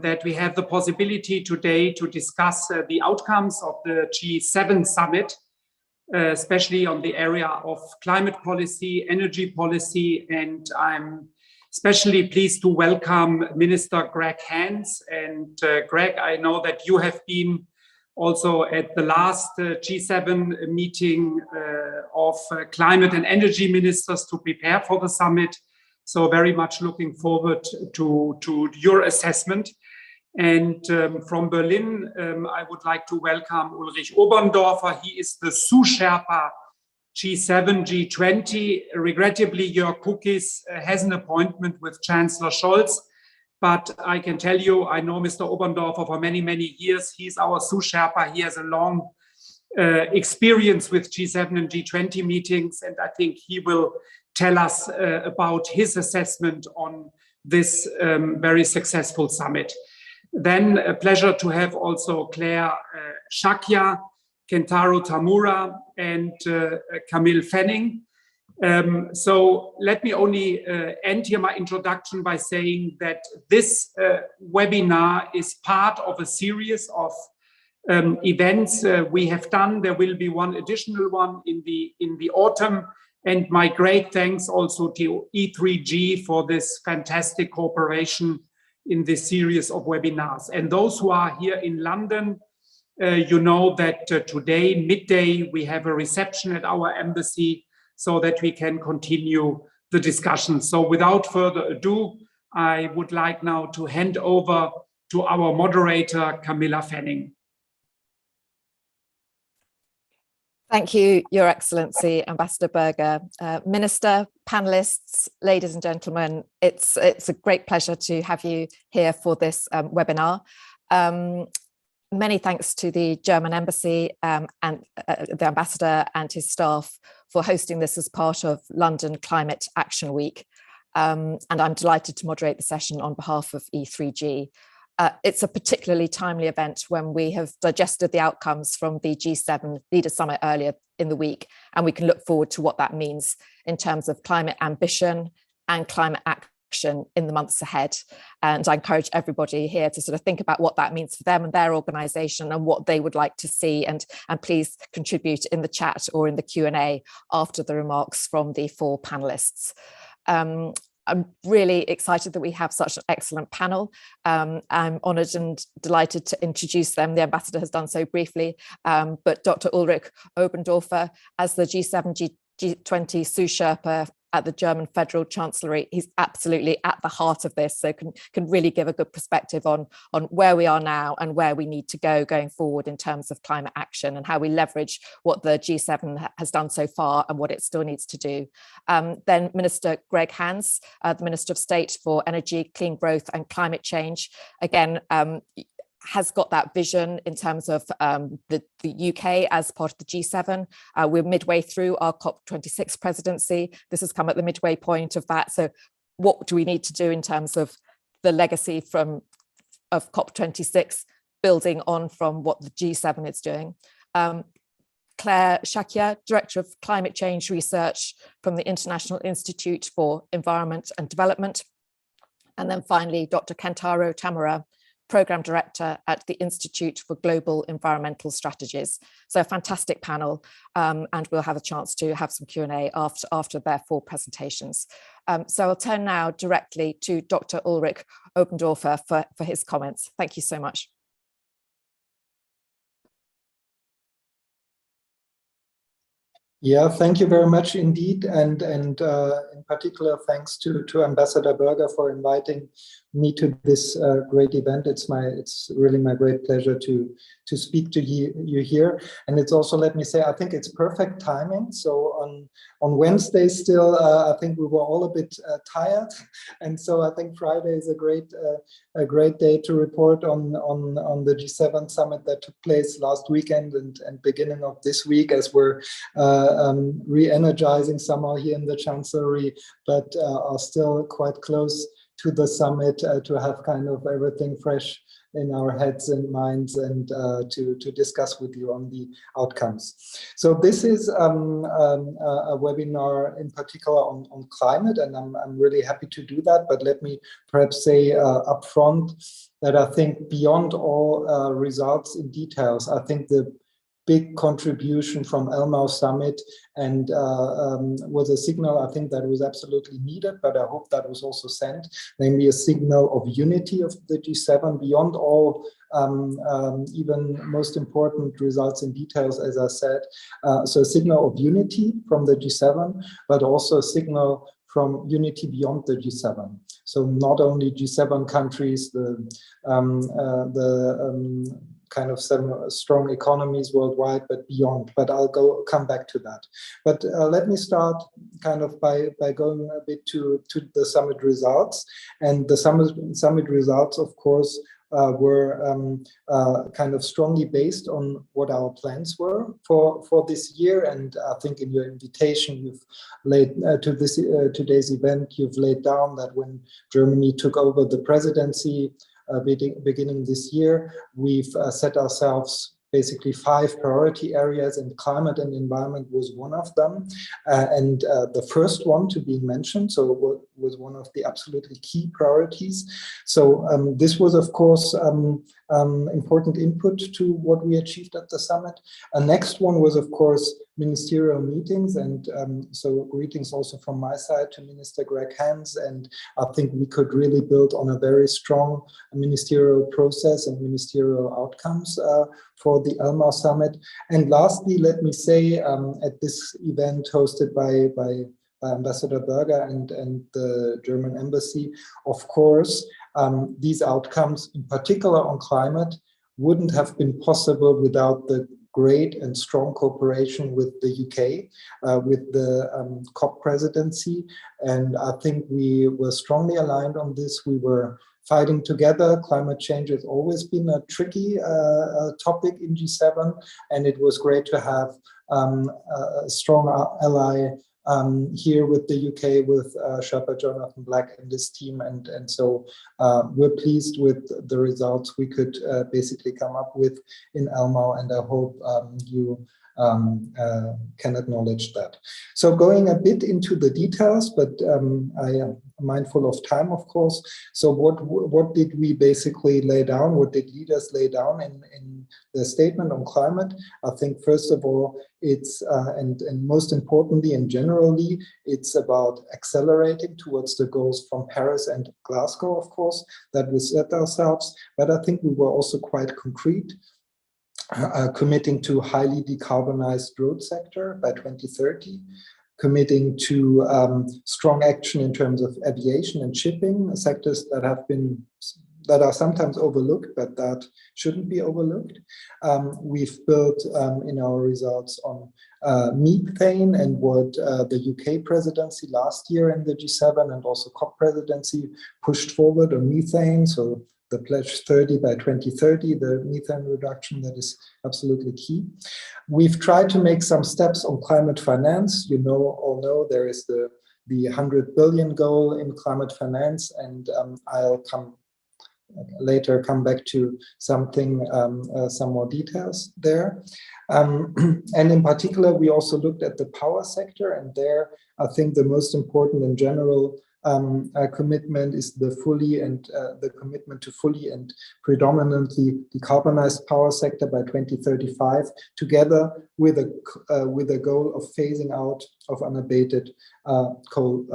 that we have the possibility today to discuss the outcomes of the G7 summit, especially on the area of climate policy, energy policy, and I'm especially pleased to welcome Minister Greg Hans. And Greg, I know that you have been also at the last G7 meeting of climate and energy ministers to prepare for the summit. So very much looking forward to your assessment. And from Berlin, I would like to welcome Ulrich Oberndorfer. He is the Sous-Sherpa G7, G20. Regrettably, Jörg Kukies has an appointment with Chancellor Scholz, but I can tell you, I know Mr. Oberndorfer for many, many years. He's our Sous-Sherpa. He has a long experience with G7 and G20 meetings, and I think he will tell us about his assessment on this very successful summit. Then a pleasure to have also Claire Shakya, Kentaro Tamura, and Camille Fanning. So let me only end here my introduction by saying that this webinar is part of a series of events we have done. There will be one additional one in the autumn, and my great thanks also to E3G for this fantastic cooperation in this series of webinars. And those who are here in London, you know that today, midday, we have a reception at our embassy so that we can continue the discussion. So without further ado, I would like now to hand over to our moderator, Camilla Fanning. Thank you, Your Excellency, Ambassador Berger. Minister, panelists, ladies and gentlemen, it's a great pleasure to have you here for this webinar. Many thanks to the German Embassy and the Ambassador and his staff for hosting this as part of London Climate Action Week. And I'm delighted to moderate the session on behalf of E3G. It's a particularly timely event when we have digested the outcomes from the G7 Leaders Summit earlier in the week, and we can look forward to what that means in terms of climate ambition and climate action in the months ahead. And I encourage everybody here to sort of think about what that means for them and their organisation and what they would like to see, and please contribute in the chat or in the Q&A after the remarks from the four panellists. I'm really excited that we have such an excellent panel. I'm honoured and delighted to introduce them. The Ambassador has done so briefly, but Dr. Ulrich Oberndorfer, as the G7, G20 Sous-Sherpa at the German Federal Chancellery, he's absolutely at the heart of this, so can really give a good perspective on where we are now and where we need to go going forward in terms of climate action and how we leverage what the G7 has done so far and what it still needs to do. Then Minister Greg Hans, the Minister of State for Energy, Clean Growth and Climate Change, again, has got that vision in terms of the UK as part of the G7. We're midway through our COP26 presidency. This has come at the midway point of that. So what do we need to do in terms of the legacy of COP26, building on from what the G7 is doing? Claire Shakya, Director of Climate Change Research from the International Institute for Environment and Development. And then finally, Dr. Kentaro Tamura, Programme Director at the Institute for Global Environmental Strategies. So a fantastic panel, and we'll have a chance to have some Q&A after their four presentations. So I'll turn now directly to Dr. Ulrich Oberndorfer for his comments. Thank you so much. Yeah, thank you very much indeed, and in particular thanks to Ambassador Berger for inviting me to this great event. It's really my great pleasure to speak to you here, and it's also, let me say, I think it's perfect timing. So on Wednesday still, I think we were all a bit tired, and so I think Friday is a great day to report on the G7 summit that took place last weekend and beginning of this week, as we're re-energizing somehow here in the Chancellery, but are still quite close to the summit to have kind of everything fresh in our heads and minds, and to discuss with you on the outcomes. So this is a webinar in particular on climate, and I'm really happy to do that. But let me perhaps say upfront that I think beyond all results in details, I think the big contribution from LCAW Summit and was a signal, I think, that was absolutely needed, but I hope that was also sent, namely a signal of unity of the G7 beyond all even most important results in details, as I said. So a signal of unity from the G7, but also a signal from unity beyond the G7. So not only G7 countries, the kind of some strong economies worldwide, but beyond. But I'll come back to that. But let me start kind of by going a bit to the summit results. And the summit results, of course, were kind of strongly based on what our plans were for this year. And I think in your invitation, you've laid to this today's event, you've laid down that when Germany took over the presidency beginning this year, we've set ourselves basically 5 priority areas, and climate and environment was one of them. And the first one to be mentioned, so it was one of the absolutely key priorities. So this was, of course, important input to what we achieved at the summit. A next one was, of course, ministerial meetings, and so greetings also from my side to Minister Greg Hans, and I think we could really build on a very strong ministerial process and ministerial outcomes for the LCAW Summit. And lastly, let me say, at this event hosted by Ambassador Berger and the German embassy, of course, these outcomes, in particular on climate, wouldn't have been possible without the great and strong cooperation with the UK, with the COP presidency. And I think we were strongly aligned on this. We were fighting together. Climate change has always been a tricky topic in G7, and it was great to have a strong ally here with the UK, with Sherpa Jonathan Black and his team, and so we're pleased with the results we could basically come up with in LCAW, and I hope you can acknowledge that. So going a bit into the details, but I am mindful of time, of course. So what did we basically lay down? What did leaders lay down in the statement on climate? I think first of all, it's and most importantly and generally, it's about accelerating towards the goals from Paris and Glasgow, of course, that we set ourselves. But I think we were also quite concrete. Committing to highly decarbonized road sector by 2030, committing to strong action in terms of aviation and shipping, sectors that are sometimes overlooked, but that shouldn't be overlooked. We've built in our results on methane and what the UK presidency last year in the G7 and also COP presidency pushed forward on methane. So the pledge 30 by 2030, the methane reduction, that is absolutely key. We've tried to make some steps on climate finance. You all know there is the 100 billion goal in climate finance, and I'll later come back to something, some more details there. And in particular, we also looked at the power sector, and there I think the most important in general commitment is the commitment to fully and predominantly decarbonized power sector by 2035, together with a goal of phasing out of unabated coal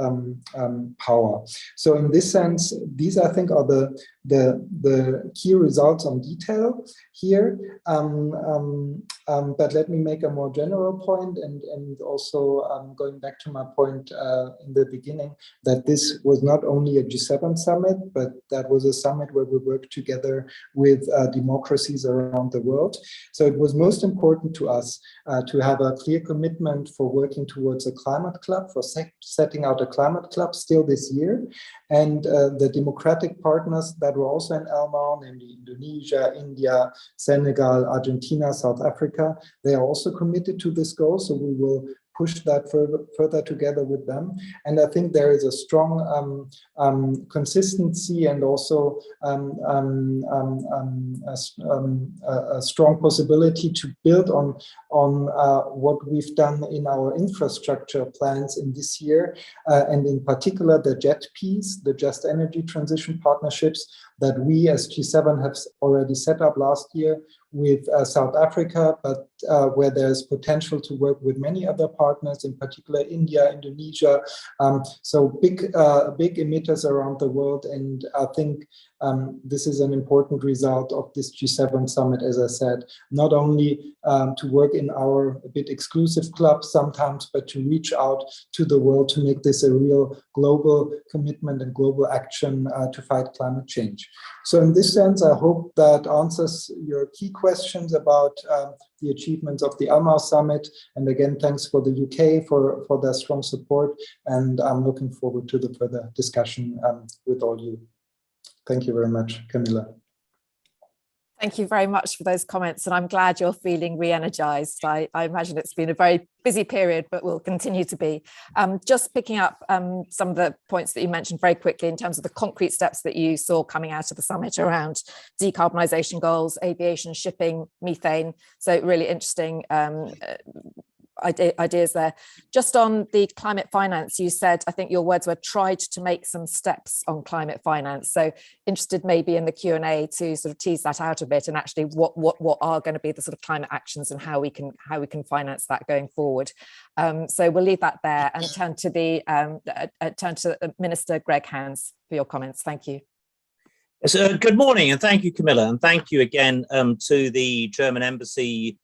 power. So in this sense, these I think are the key results on detail here. But let me make a more general point, and also going back to my point in the beginning, that this was not only a G7 summit, but that was a summit where we worked together with democracies around the world. So it was most important to us to have a clear commitment for working towards a climate club, for setting out a climate club still this year. And the democratic partners that were also in LCAW, namely Indonesia, India, Senegal, Argentina, South Africa, they are also committed to this goal. So we will push that further together with them. And I think there is a strong consistency and also a strong possibility to build on on what we've done in our infrastructure plans in this year, and in particular the JET piece, the Just Energy Transition Partnerships that we as G7 have already set up last year with South Africa, but where there's potential to work with many other partners, in particular India, Indonesia, so big emitters around the world. And I think this is an important result of this G7 summit, as I said, not only to work in our a bit exclusive club sometimes, but to reach out to the world to make this a real global commitment and global action to fight climate change. So in this sense, I hope that answers your key questions about the achievements of the LCAW summit. And again, thanks for the UK for their strong support. And I'm looking forward to the further discussion with all you. Thank you very much, Camilla. Thank you very much for those comments, and I'm glad you're feeling re-energized. I imagine it's been a very busy period, but will continue to be. Just picking up some of the points that you mentioned very quickly in terms of the concrete steps that you saw coming out of the summit around decarbonisation goals, aviation, shipping, methane. So really interesting ideas there. Just on the climate finance, you said, I think your words were tried to make some steps on climate finance. So interested maybe in the Q&A to sort of tease that out a bit, and actually what are going to be the sort of climate actions and how we can finance that going forward. So we'll leave that there and turn to Minister Greg Hans for your comments. Thank you. Yes, good morning, and thank you, Camilla, and thank you again to the German Embassy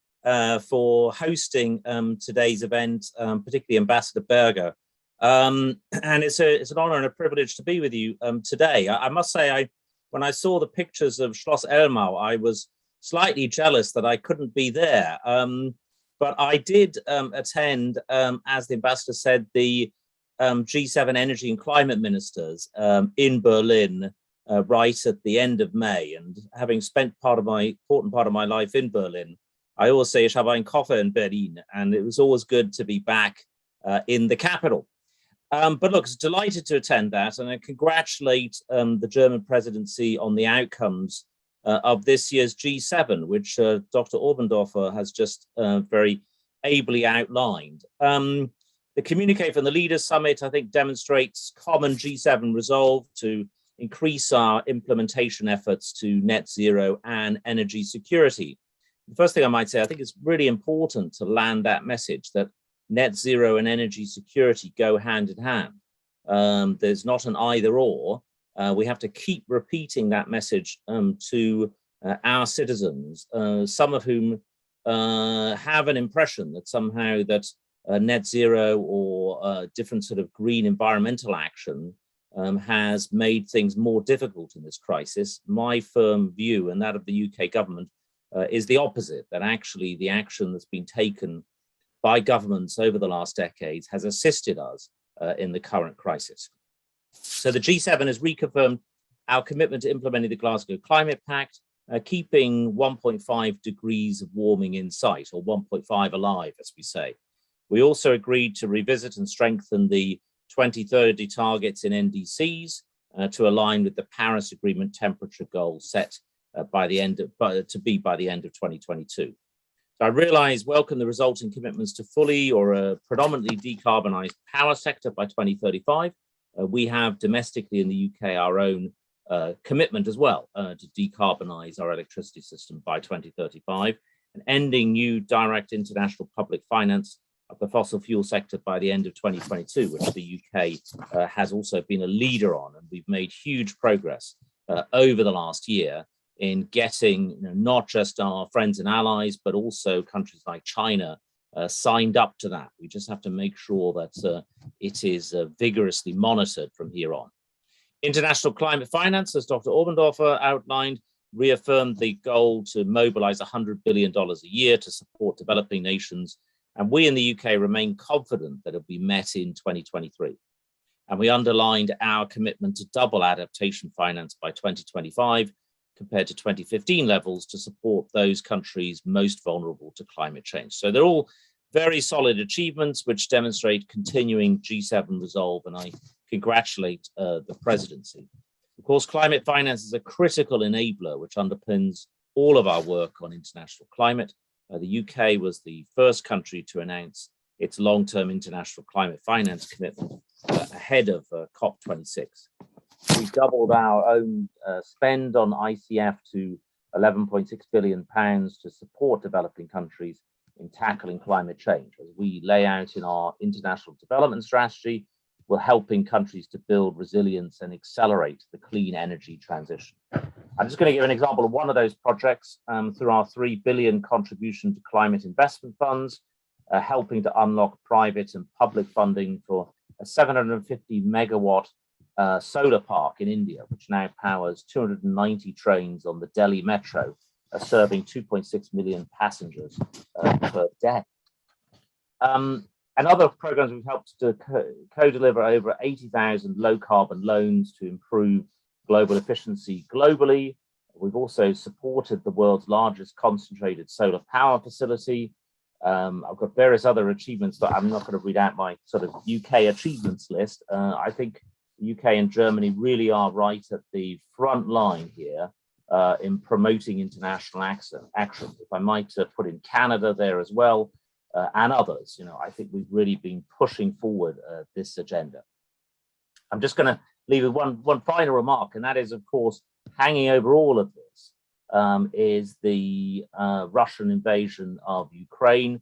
for hosting today's event, particularly Ambassador Berger. And it's an honor and a privilege to be with you today. I must say, when I saw the pictures of Schloss Elmau, I was slightly jealous that I couldn't be there. But I did attend, as the ambassador said, the G7 Energy and Climate Ministers in Berlin right at the end of May. And having spent important part of my life in Berlin, I always say, ich habe einen Koffer in Berlin, and it was always good to be back in the capital. But look, it's delighted to attend that, and I congratulate the German presidency on the outcomes of this year's G7, which Dr. Obendorfer has just very ably outlined. The communique from the Leaders Summit, I think, demonstrates common G7 resolve to increase our implementation efforts to net zero and energy security. The first thing I might say, I think it's really important to land that message that net zero and energy security go hand in hand. There's not an either or. We have to keep repeating that message to our citizens, some of whom have an impression that somehow that net zero or different sort of green environmental action has made things more difficult in this crisis. My firm view, and that of the UK government, is the opposite, that actually the action that's been taken by governments over the last decades has assisted us in the current crisis. So the G7 has reconfirmed our commitment to implementing the Glasgow Climate Pact, keeping 1.5 degrees of warming in sight, or 1.5 alive, as we say. We also agreed to revisit and strengthen the 2030 targets in NDCs to align with the Paris Agreement temperature goal set by the end of 2022. So I welcome the resulting commitments to fully or predominantly decarbonized power sector by 2035. We have domestically in the UK our own commitment as well to decarbonize our electricity system by 2035 and ending new direct international public finance of the fossil fuel sector by the end of 2022, which the UK has also been a leader on. And we've made huge progress over the last year in getting not just our friends and allies, but also countries like China signed up to that. We just have to make sure that it is vigorously monitored from here on. International climate finance, as Dr. Obendorfer outlined, reaffirmed the goal to mobilize $100 billion a year to support developing nations. And we in the UK remain confident that it'll be met in 2023. And we underlined our commitment to double adaptation finance by 2025 compared to 2015 levels to support those countries most vulnerable to climate change. So they're all very solid achievements which demonstrate continuing G7 resolve, and I congratulate the presidency. Of course, climate finance is a critical enabler which underpins all of our work on international climate. The UK was the first country to announce its long-term international climate finance commitment ahead of COP26. We doubled our own spend on ICF to £11.6 billion to support developing countries in tackling climate change. As we lay out in our international development strategy, we're helping countries to build resilience and accelerate the clean energy transition. I'm just going to give an example of one of those projects through our £3 billion contribution to climate investment funds, helping to unlock private and public funding for a 750 megawatt solar park in India, which now powers 290 trains on the Delhi Metro, serving 2.6 million passengers per day. And other programs we've helped to co-deliver over 80,000 low-carbon loans to improve global efficiency globally. We've also supported the world's largest concentrated solar power facility. I've got various other achievements, but I'm not going to read out my sort of UK achievements list. I think the UK and Germany really are right at the front line here in promoting international action. If I might put in Canada there as well, and others, I think we've really been pushing forward this agenda. I'm just going to leave with one final remark, and that is, of course, hanging over all of this is the Russian invasion of Ukraine.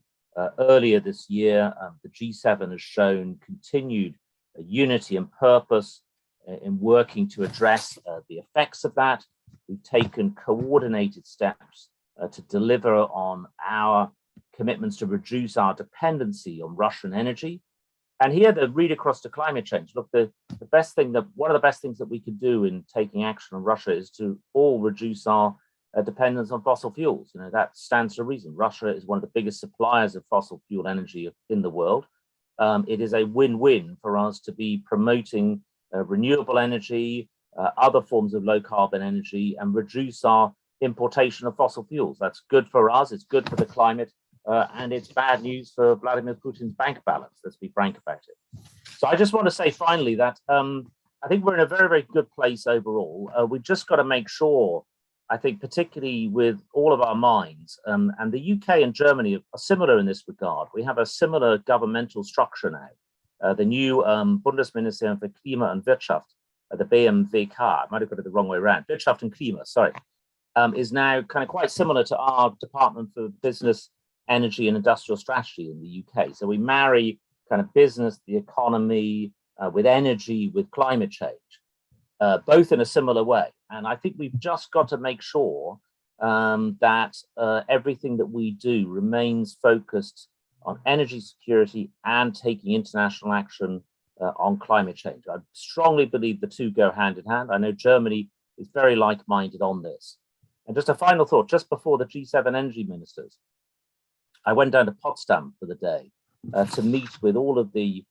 Earlier this year, the G7 has shown continued unity and purpose in working to address the effects of that. We've taken coordinated steps to deliver on our commitments to reduce our dependency on Russian energy. And here, the read across to climate change. Look, one of the best things that we can do in taking action on Russia is to all reduce our dependence on fossil fuels. That stands to reason. Russia is one of the biggest suppliers of fossil fuel energy in the world. It is a win-win for us to be promoting renewable energy, other forms of low carbon energy, and reduce our importation of fossil fuels. That's good for us, it's good for the climate, and it's bad news for Vladimir Putin's bank balance. Let's be frank about it. So I just want to say finally that I think we're in a very, very good place overall. We've just got to make sure, I think, particularly with all of our minds, and the UK and Germany are similar in this regard. We have a similar governmental structure now. The new Bundesministerium für Klima und Wirtschaft, the BMWK, I might have got it the wrong way around, Wirtschaft und Klima, sorry, is now kind of quite similar to our Department for Business, Energy and Industrial Strategy in the UK. So we marry kind of business, the economy, with energy, with climate change, both in a similar way. And I think we've just got to make sure that everything that we do remains focused on energy security and taking international action on climate change. I strongly believe the two go hand in hand. I know Germany is very like-minded on this. And just a final thought, just before the G7 energy ministers, I went down to Potsdam for the day to meet with all of the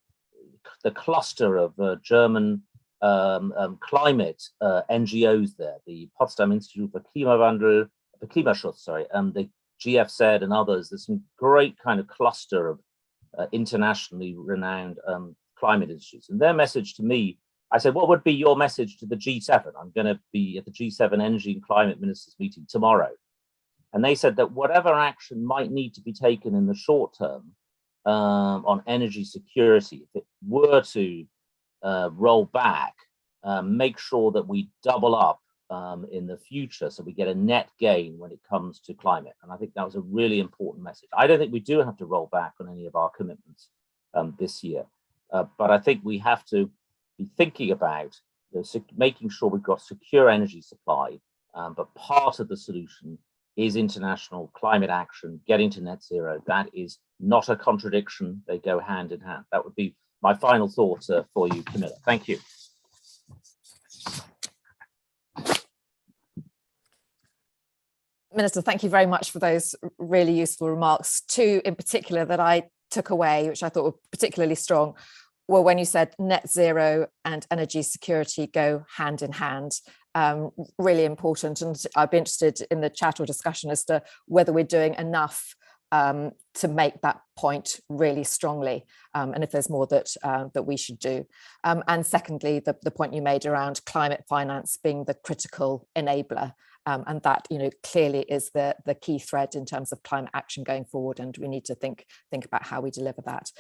cluster of German climate NGOs there, the Potsdam Institute for Klimawandel, the Klimaschutz, the GFZ and others. There's some great kind of cluster of internationally renowned climate institutes. And their message to me, I said, what would be your message to the G7? I'm going to be at the G7 Energy and Climate Ministers meeting tomorrow. And they said that whatever action might need to be taken in the short term on energy security, if it were to roll back, make sure that we double up in the future so we get a net gain when it comes to climate. And I think that was a really important message. I don't think we do have to roll back on any of our commitments this year, but I think we have to be thinking about making sure we've got secure energy supply, but part of the solution is international climate action, getting to net zero. That is not a contradiction. They go hand in hand. That would be my final thought for you, Camilla. Thank you. Minister, thank you very much for those really useful remarks. Two in particular that I took away, which I thought were particularly strong, were when you said net zero and energy security go hand in hand. Really important, and I'd be interested in the chat or discussion as to whether we're doing enough to make that point really strongly, and if there's more that we should do. And secondly, the point you made around climate finance being the critical enabler. and that, clearly is the key thread in terms of climate action going forward, and we need to think about how we deliver that.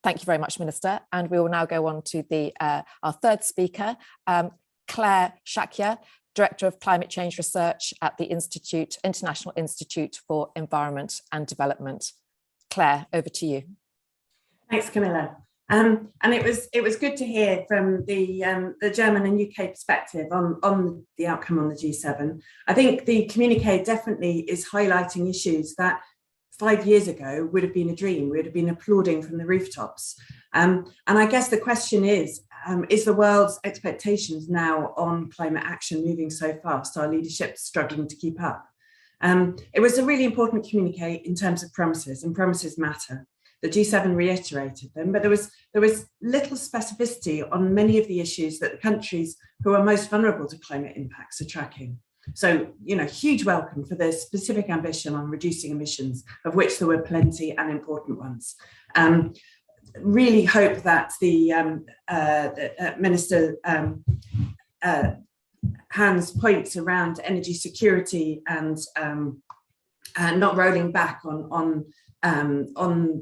Thank you very much, Minister. And we will now go on to our third speaker, Claire Shakya, Director of Climate Change Research at the International Institute for Environment and Development. Claire, over to you. Thanks, Camilla. And it was good to hear from the German and UK perspective on the outcome on the G7. I think the communiqué definitely is highlighting issues that 5 years ago would have been a dream. We would have been applauding from the rooftops. And I guess the question is the world's expectations now on climate action moving so fast? Our leadership struggling to keep up? It was a really important communiqué in terms of promises, and promises matter. The G7 reiterated them, but there was little specificity on many of the issues that the countries who are most vulnerable to climate impacts are tracking. So, huge welcome for the specific ambition on reducing emissions, of which there were plenty and important ones. Really hope that the Minister Hans points around energy security and not rolling back on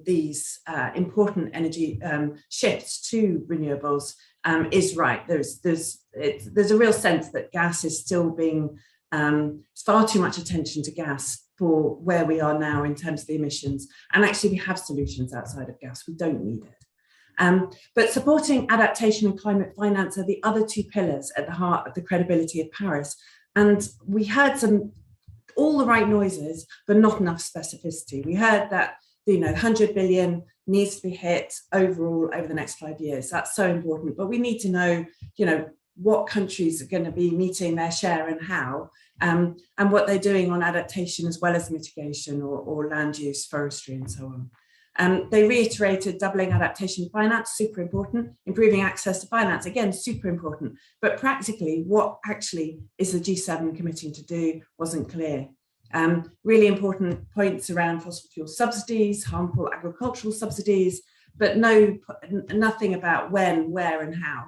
these important energy shifts to renewables is right. There's a real sense that gas is still being far too much attention to gas for where we are now in terms of the emissions. And actually we have solutions outside of gas. We don't need it. But supporting adaptation and climate finance are the other two pillars at the heart of the credibility of Paris. And we heard all the right noises, but not enough specificity. We heard that 100 billion needs to be hit overall over the next 5 years. That's so important. But we need to know, what countries are going to be meeting their share and how, and what they're doing on adaptation as well as mitigation or land use, forestry, and so on. They reiterated doubling adaptation finance, super important, improving access to finance, again, super important. But practically, what actually is the G7 committing to do wasn't clear. Really important points around fossil fuel subsidies, harmful agricultural subsidies, but nothing about when, where, and how.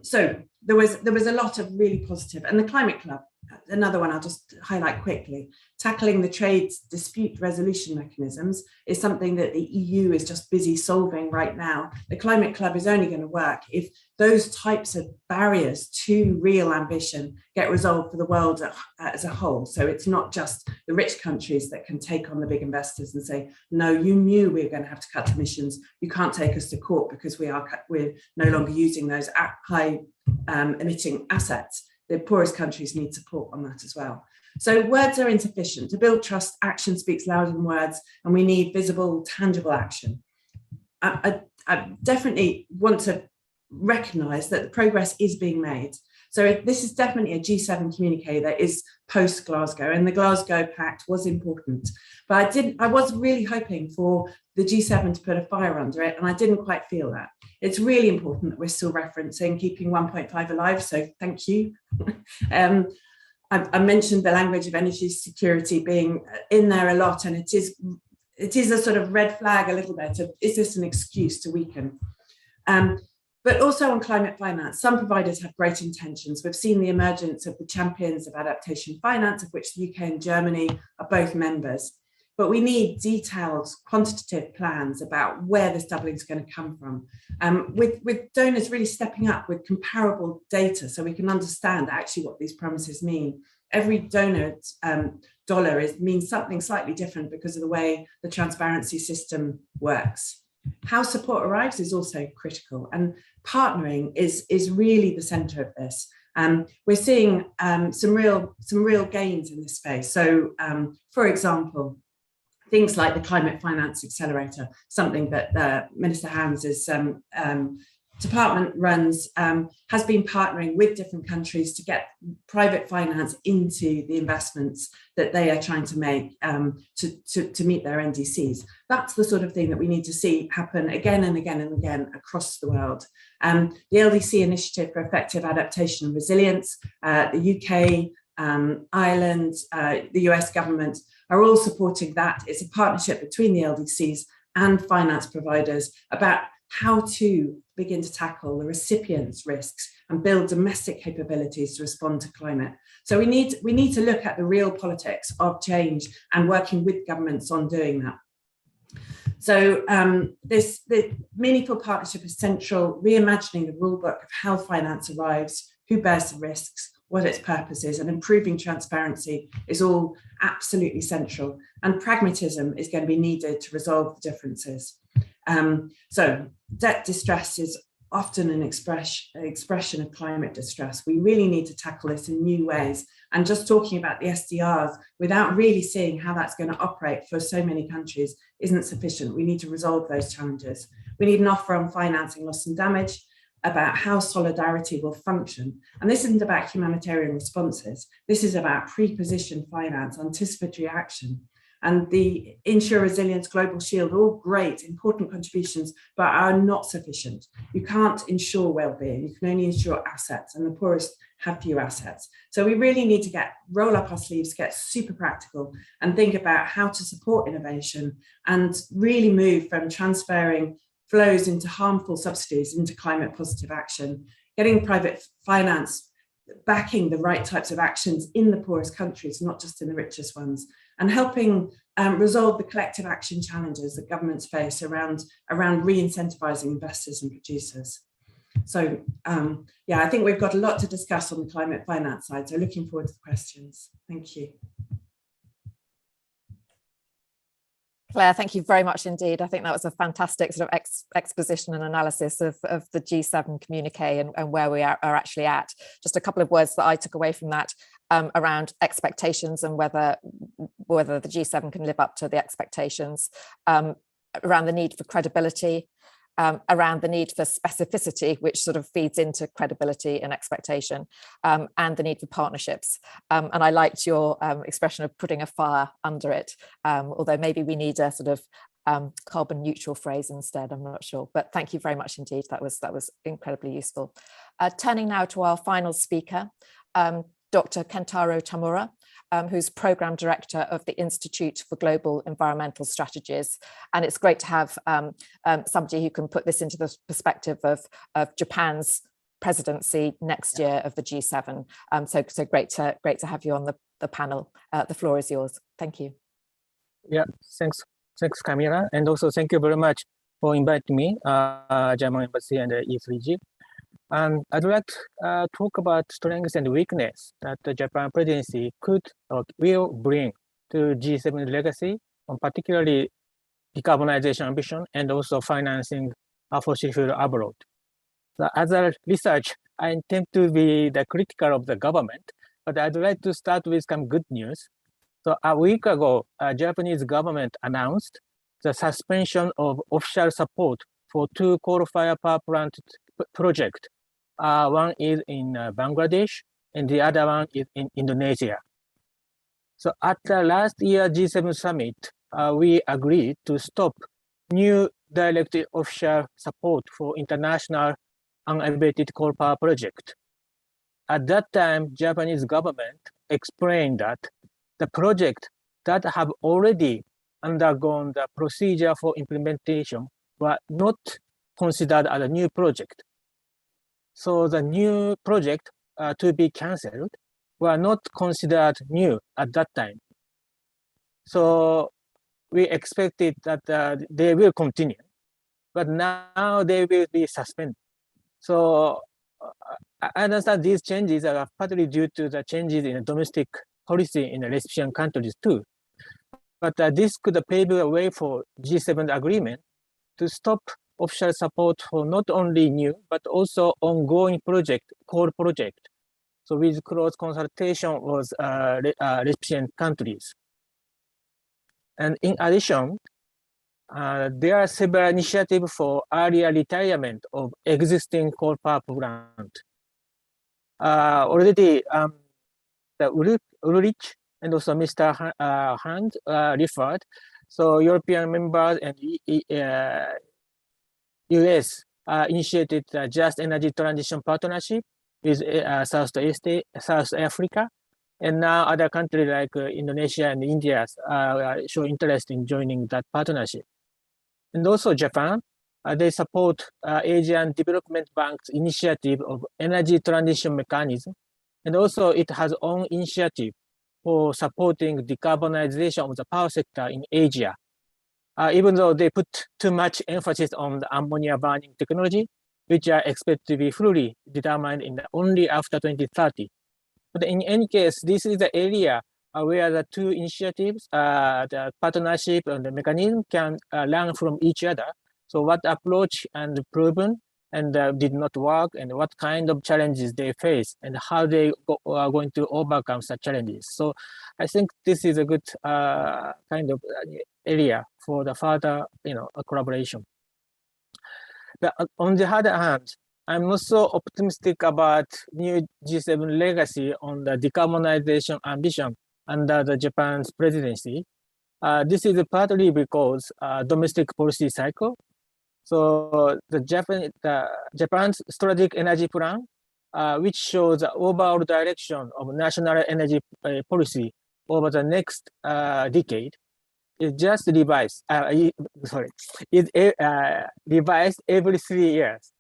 So there was a lot of really positive, and the Climate Club, another one I'll just highlight quickly. Tackling the trade dispute resolution mechanisms is something that the EU is just busy solving right now. The Climate Club is only going to work if those types of barriers to real ambition get resolved for the world as a whole. So it's not just the rich countries that can take on the big investors and say, no, you knew we were going to have to cut emissions. You can't take us to court because we're no longer using those high emitting assets. The poorest countries need support on that as well. So words are insufficient. To build trust, action speaks louder than words, and we need visible, tangible action. I definitely want to recognise that the progress is being made. So this is definitely a G7 communiqué that is post-Glasgow, and the Glasgow Pact was important. But I was really hoping for the G7 to put a fire under it, and I didn't quite feel that. It's really important that we're still referencing keeping 1.5 alive, so thank you. I mentioned the language of energy security being in there a lot, and it is a sort of red flag a little bit of, is this an excuse to weaken? But also on climate finance, some providers have great intentions. We've seen the emergence of the champions of adaptation finance, of which the UK and Germany are both members. But we need detailed quantitative plans about where this doubling is going to come from, with donors really stepping up with comparable data so we can understand actually what these promises mean. Every donor dollar means something slightly different because of the way the transparency system works. How support arrives is also critical, and partnering is really the centre of this. We're seeing some real gains in this space. So, for example, things like the Climate Finance Accelerator, something that Minister Hans' department runs, has been partnering with different countries to get private finance into the investments that they are trying to make to meet their NDCs. That's the sort of thing that we need to see happen again and again and again across the world. The LDC Initiative for Effective Adaptation and Resilience, the UK, Ireland, the US government are all supporting that. It's a partnership between the LDCs and finance providers about how to begin to tackle the recipients' risks and build domestic capabilities to respond to climate. So we need to look at the real politics of change and working with governments on doing that. So the meaningful partnership is central, reimagining the rulebook of how finance arrives, who bears the risks, what its purpose is, and improving transparency is all absolutely central. And pragmatism is going to be needed to resolve the differences. So debt distress is often an expression of climate distress. We really need to tackle this in new ways. And just talking about the SDRs without really seeing how that's going to operate for so many countries isn't sufficient. We need to resolve those challenges. We need an offer on financing loss and damage, about how solidarity will function. And this isn't about humanitarian responses. This is about pre-positioned finance, anticipatory action. And the Insure Resilience Global Shield are all great, important contributions, but are not sufficient. You can't insure well-being, you can only insure assets, and the poorest have few assets. So we really need to roll up our sleeves, get super practical, and think about how to support innovation and really move from transferring flows into harmful subsidies into climate positive action, getting private finance backing the right types of actions in the poorest countries, not just in the richest ones, and helping resolve the collective action challenges that governments face around re-incentivizing investors and producers. So yeah, I think we've got a lot to discuss on the climate finance side, so looking forward to the questions. Thank you. Claire, thank you very much indeed. I think that was a fantastic sort of exposition and analysis of the G7 communique and where we are actually at. Just a couple of words that I took away from that around expectations and whether the G7 can live up to the expectations, around the need for credibility, around the need for specificity, which sort of feeds into credibility and expectation, and the need for partnerships. And I liked your expression of putting a fire under it, although maybe we need a sort of carbon neutral phrase instead, I'm not sure. But thank you very much indeed. That was incredibly useful. Turning now to our final speaker, Dr. Kentaro Tamura, who's Programme Director of the Institute for Global Environmental Strategies. And it's great to have somebody who can put this into the perspective of Japan's presidency next year of the G7. So great to have you on the panel. The floor is yours. Thank you. Yeah, thanks Camilla. And also thank you very much for inviting me, German Embassy and the E3G. And I'd like to talk about strengths and weakness that the Japan presidency could or will bring to G7 legacy, on particularly decarbonization ambition and also financing fossil fuel abroad. So as a research, I intend to be the critical of the government, but I'd like to start with some good news. So a week ago, Japanese government announced the suspension of official support for 2 coal-fired power plant projects. One is in Bangladesh and the other one is in Indonesia. So at the last year G7 summit, we agreed to stop new direct official support for international unabated coal power project. At that time, Japanese government explained that the project that have already undergone the procedure for implementation were not considered as a new project. So the new project to be cancelled were not considered new at that time. So we expected that they will continue, but now they will be suspended. So I understand these changes are partly due to the changes in the domestic policy in the recipient countries too. But this could pave the way for G7 agreement to stop official support for not only new, but also ongoing coal project. So with close consultation with recipient countries. And in addition, there are several initiatives for earlier retirement of existing coal power plant. Already, the Ulrich and also Mr. Hand referred. So European members and US initiated the Just Energy Transition Partnership with South Africa. And now other countries like Indonesia and India show interest in joining that partnership. And also Japan they support Asian Development Bank's initiative of energy transition mechanism. And also it has own initiative for supporting decarbonization of the power sector in Asia. Even though they put too much emphasis on the ammonia burning technology, which are expected to be fully determined only after 2030. But in any case, this is the area where the two initiatives, the partnership and the mechanism can learn from each other. So what approach and proven and did not work, and what kind of challenges they face, and how they are going to overcome such challenges. So I think this is a good kind of area for the further, collaboration. But on the other hand, I'm not so optimistic about new G7 legacy on the decarbonization ambition under the Japan's presidency. This is partly because domestic policy cycle. So the Japan's strategic energy plan, which shows the overall direction of national energy policy over the next decade, is just revised. Revised every 3 years.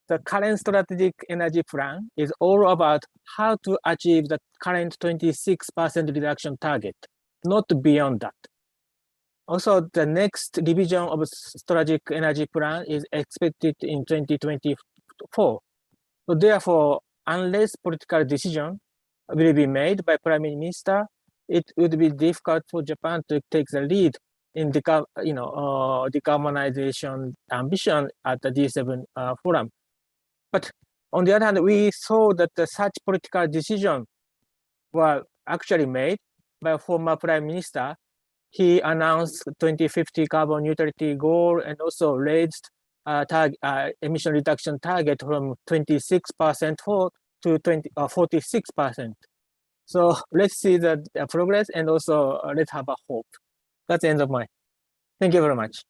The current strategic energy plan is all about how to achieve the current 26% reduction target, not beyond that. Also, the next revision of strategic energy plan is expected in 2024. So therefore, unless political decision will be made by Prime Minister, it would be difficult for Japan to take the lead in decarbonization ambition at the G7 forum. But on the other hand, we saw that such political decisions were actually made by a former Prime Minister. He announced 2050 carbon neutrality goal and also raised emission reduction target from 26% to 46%. So let's see the progress, and also let's have a hope. That's the end of my. Thank you very much.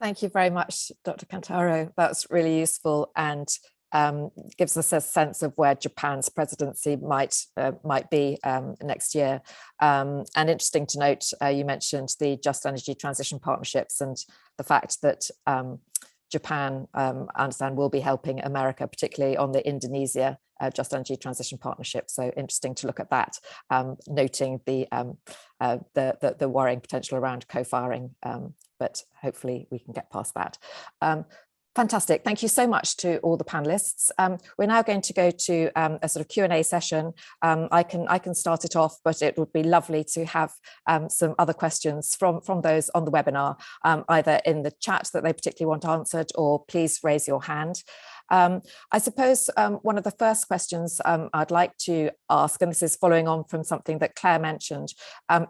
Thank you very much, Dr. Kentaro. That's really useful and gives us a sense of where Japan's presidency might be next year. And interesting to note, you mentioned the Just Energy Transition Partnerships and the fact that Japan, I understand, will be helping America, particularly on the Indonesia Just Energy Transition Partnership. So interesting to look at that, noting the worrying potential around co-firing, but hopefully we can get past that. Fantastic. Thank you so much to all the panelists. We're now going to go to a sort of Q&A session. I can start it off, but it would be lovely to have some other questions from those on the webinar, either in the chat that they particularly want answered, or please raise your hand. I suppose one of the first questions I'd like to ask, and this is following on from something that Claire mentioned,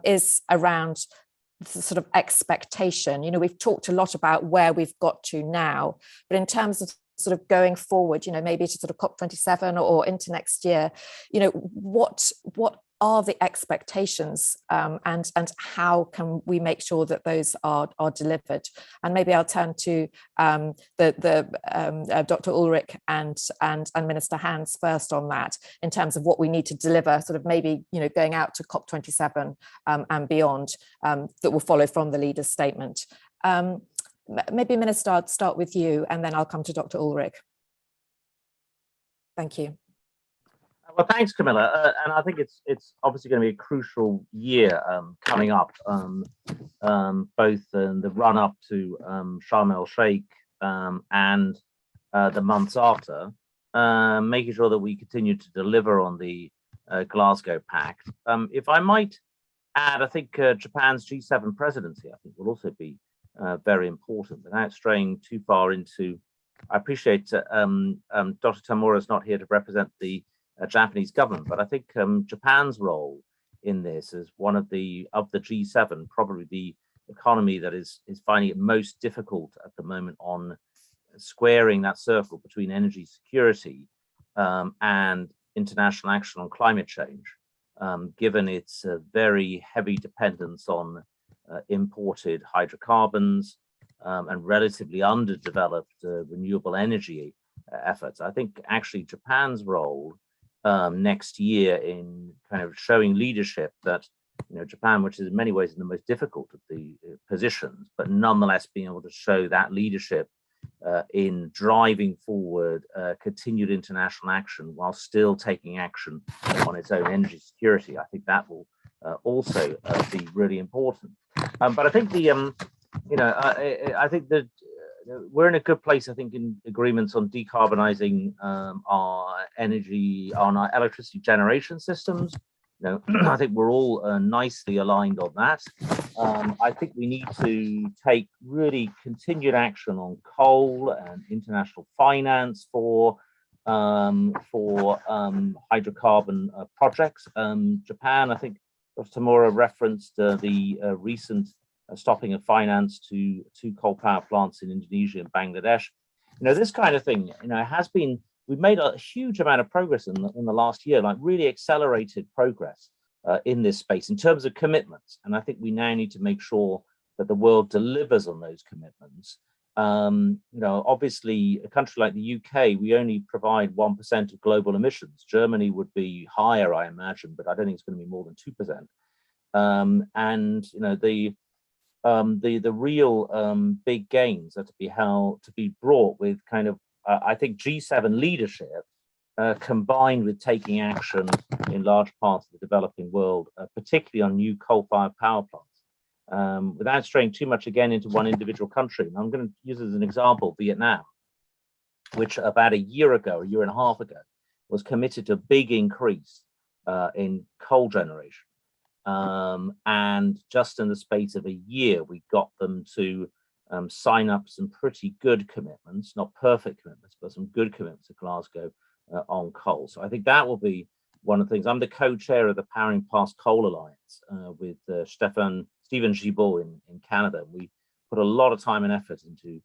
is around the sort of expectation. We've talked a lot about where we've got to now, but in terms of sort of going forward, maybe to sort of COP27 or into next year, what are the expectations, and how can we make sure that those are delivered? And maybe I'll turn to Dr. Ulrich and Minister Hans first on that, in terms of what we need to deliver, sort of maybe going out to COP27 and beyond, that will follow from the leader's statement. Maybe Minister, I'll start with you, and then I'll come to Dr. Ulrich. Thank you. Well, thanks, Camilla. And I think it's obviously going to be a crucial year coming up, both in the run up to Sharm el Sheikh and the months after, making sure that we continue to deliver on the Glasgow Pact. If I might add, I think Japan's G7 presidency, I think, will also be very important, without straying too far into. I appreciate Dr. Tamura is not here to represent the Japanese government, but I think Japan's role in this is one of the G7, probably the economy that is finding it most difficult at the moment on squaring that circle between energy security and international action on climate change, given its very heavy dependence on imported hydrocarbons and relatively underdeveloped renewable energy efforts. I think actually Japan's role next year in kind of showing leadership that Japan, which is in many ways in the most difficult of the positions, but nonetheless being able to show that leadership in driving forward continued international action while still taking action on its own energy security. I think that will also be really important. But I think I think that we're in a good place, I think, in agreements on decarbonizing our energy, on our electricity generation systems. I think we're all nicely aligned on that. I think we need to take really continued action on coal and international finance for hydrocarbon projects. Japan, I think Dr. Tamura referenced the recent stopping of finance to two coal power plants in Indonesia and Bangladesh. This kind of thing, has been, we've made a huge amount of progress in the last year, like really accelerated progress in this space in terms of commitments. And I think we now need to make sure that the world delivers on those commitments. Obviously, a country like the UK, we only provide 1% of global emissions. Germany would be higher, I imagine, but I don't think it's going to be more than 2%. The real big gains are to be brought with kind of, I think, G7 leadership, combined with taking action in large parts of the developing world, particularly on new coal-fired power plants, without straying too much again into one individual country. And I'm going to use as an example Vietnam, which about a year and a half ago, was committed to a big increase in coal generation. And just in the space of a year, we got them to sign up some pretty good commitments, not perfect commitments, but some good commitments to Glasgow on coal. So I think that will be one of the things. I'm the co-chair of the Powering Past Coal Alliance with Stephen Gibault in Canada. We put a lot of time and effort into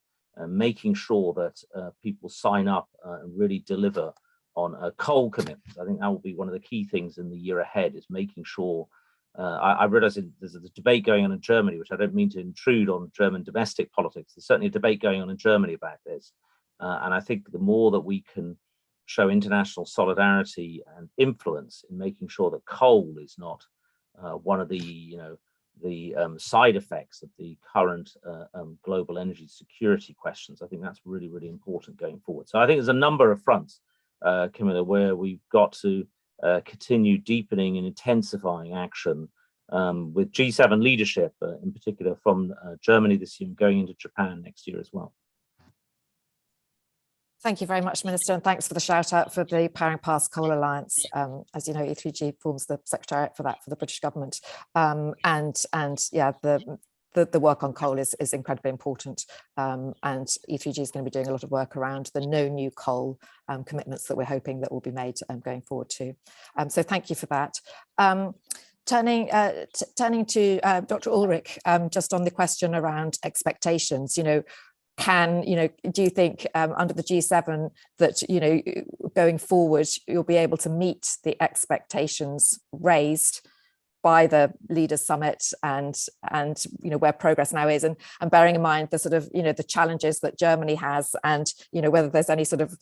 making sure that people sign up and really deliver on coal commitments. I think that will be one of the key things in the year ahead, is making sure. I realize there's a debate going on in Germany, which I don't mean to intrude on German domestic politics. There's certainly a debate going on in Germany about this. And I think the more that we can show international solidarity and influence in making sure that coal is not one of the side effects of the current global energy security questions, I think that's really, really important going forward. So I think there's a number of fronts, Camilla, where we've got to continue deepening and intensifying action with G7 leadership, in particular from Germany this year, going into Japan next year as well. Thank you very much, Minister, and thanks for the shout out for the Powering Past Coal Alliance. As you know, E3G forms the secretariat for that for the British government, and yeah, the work on coal is incredibly important, and E3G is going to be doing a lot of work around the no new coal commitments that we're hoping that will be made going forward too. So thank you for that. Turning to Dr. Ulrich, just on the question around expectations, do you think under the G7 that, going forward, you'll be able to meet the expectations raised by the Leaders Summit and where progress now is, and bearing in mind the sort of, the challenges that Germany has, and, whether there's any sort of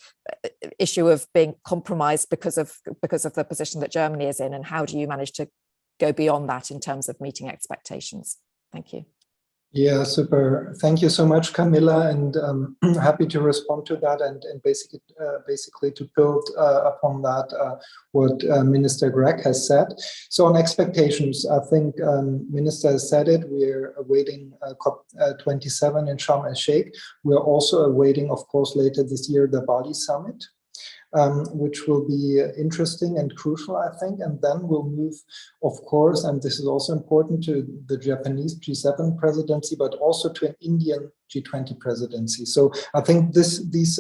issue of being compromised because of the position that Germany is in, and how do you manage to go beyond that in terms of meeting expectations? Thank you. Yeah, super. Thank you so much, Camilla, and happy to respond to that and basically to build upon that what Minister Gregg has said. So on expectations, I think Minister has said it. We're awaiting COP27 in Sharm el-Sheikh. We're also awaiting, of course, later this year, the Bali Summit, which will be interesting and crucial, I think. And then we'll move, of course, and this is also important, to the Japanese G7 presidency, but also to an Indian G20 presidency. So I think these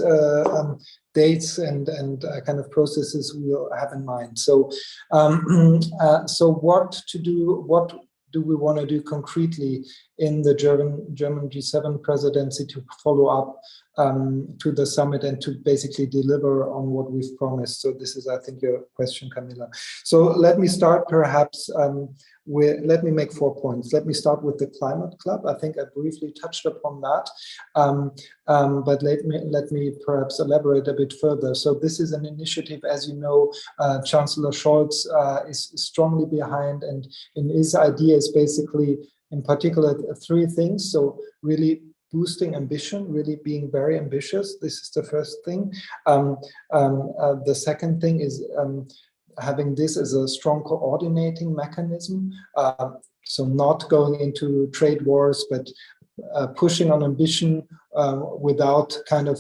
dates and kind of processes we'll have in mind. So, so what to do? What do we want to do concretely in the German G7 presidency to follow up to the summit and to basically deliver on what we've promised. So this is, I think, your question, Camilla. So let me start perhaps let me make 4 points. Let me start with the Climate Club. I think I briefly touched upon that, but let me perhaps elaborate a bit further. So this is an initiative, as you know, Chancellor Scholz is strongly behind, and his idea is basically, in particular, 3 things. So really boosting ambition, really being very ambitious. This is the first thing. The second thing is having this as a strong coordinating mechanism. So not going into trade wars, but pushing on ambition without kind of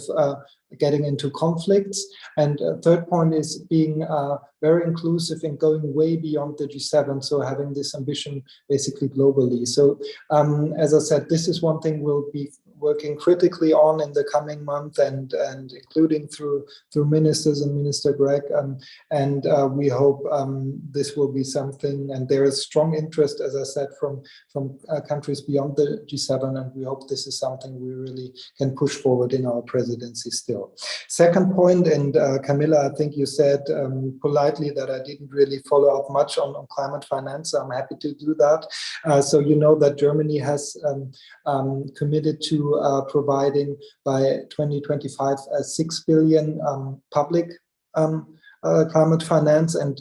getting into conflicts. And third point is being very inclusive and going way beyond the G7, so having this ambition basically globally. So as I said, this is one thing we'll be working critically on in the coming month, and including through ministers and Minister Greg, and we hope this will be something, and there is strong interest, as I said, from countries beyond the G7, and we hope this is something we really can push forward in our presidency still. Second point, and Camilla, I think you said politely that I didn't really follow up much on climate finance, so I'm happy to do that. So you know that Germany has committed to providing by 2025 6 billion public climate finance, and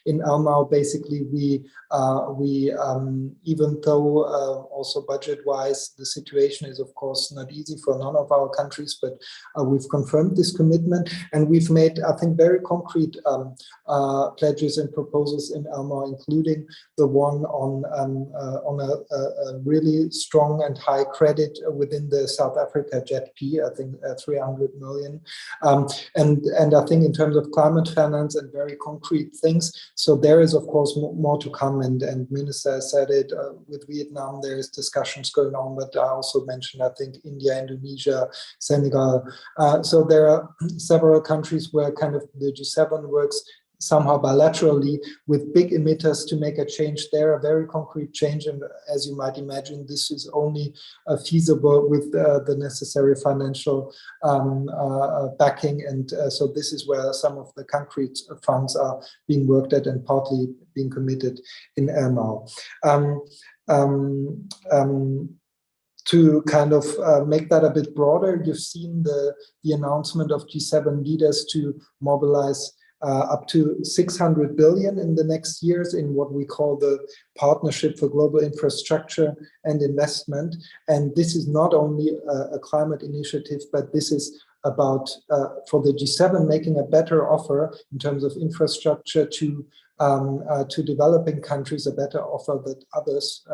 in LCAW basically we even though also budget-wise the situation is of course not easy for none of our countries, but we've confirmed this commitment, and we've made, I think, very concrete pledges and proposals in LCAW, including the one on a really strong and high credit within the South Africa JETP, I think 300 million, and I think in terms of climate finance and very concrete things. So there is, of course, more to come, and Minister said it with Vietnam. There is discussions going on, but I also mentioned, I think, India, Indonesia, Senegal. So there are several countries where kind of the G7 works somehow bilaterally with big emitters to make a change there, a very concrete change. And as you might imagine, this is only feasible with the necessary financial backing. And so this is where some of the concrete funds are being worked at and partly being committed in LCAW. To kind of make that a bit broader, you've seen the announcement of G7 leaders to mobilize up to 600 billion in the next years in what we call the Partnership for Global Infrastructure and Investment. And this is not only a climate initiative, but this is about, for the G7, making a better offer in terms of infrastructure to developing countries, a better offer that others